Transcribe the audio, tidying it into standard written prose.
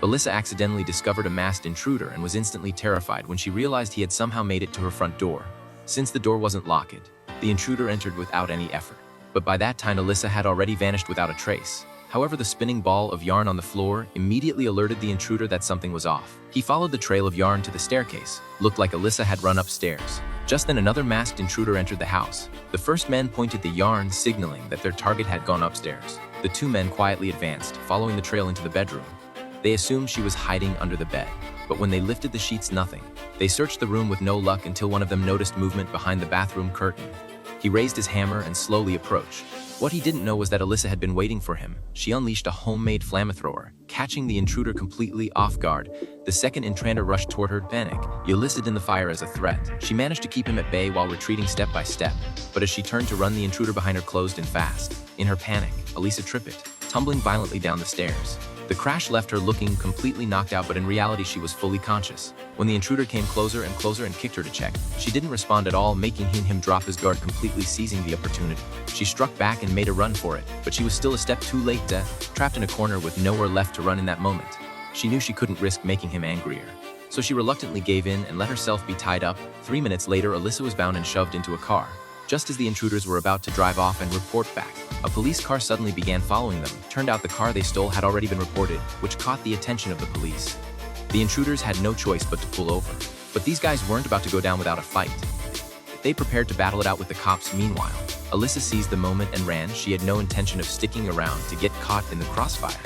Alyssa accidentally discovered a masked intruder and was instantly terrified when she realized he had somehow made it to her front door. Since the door wasn't locked, the intruder entered without any effort. But by that time, Alyssa had already vanished without a trace. However, the spinning ball of yarn on the floor immediately alerted the intruder that something was off. He followed the trail of yarn to the staircase. Looked like Alyssa had run upstairs. Just then, another masked intruder entered the house. The first men pointed the yarn, signaling that their target had gone upstairs. The two men quietly advanced, following the trail into the bedroom. They assumed she was hiding under the bed, but when they lifted the sheets, nothing. They searched the room with no luck until one of them noticed movement behind the bathroom curtain. He raised his hammer and slowly approached. What he didn't know was that Alyssa had been waiting for him. She unleashed a homemade flamethrower, catching the intruder completely off guard. The second intruder rushed toward her, panic, eliciting the fire as a threat. She managed to keep him at bay while retreating step by step, but as she turned to run, the intruder behind her closed in fast. In her panic, Alyssa tripped, tumbling violently down the stairs. The crash left her looking completely knocked out, but in reality she was fully conscious. When the intruder came closer and kicked her to check, she didn't respond at all, making him drop his guard, completely seizing the opportunity. She struck back and made a run for it, but she was still a step too late, trapped in a corner with nowhere left to run in that moment. She knew she couldn't risk making him angrier, so she reluctantly gave in and let herself be tied up. 3 minutes later, Alyssa was bound and shoved into a car. Just as the intruders were about to drive off and report back, a police car suddenly began following them. Turned out the car they stole had already been reported, which caught the attention of the police. The intruders had no choice but to pull over. But these guys weren't about to go down without a fight. They prepared to battle it out with the cops. Meanwhile, Alyssa seized the moment and ran. She had no intention of sticking around to get caught in the crossfire.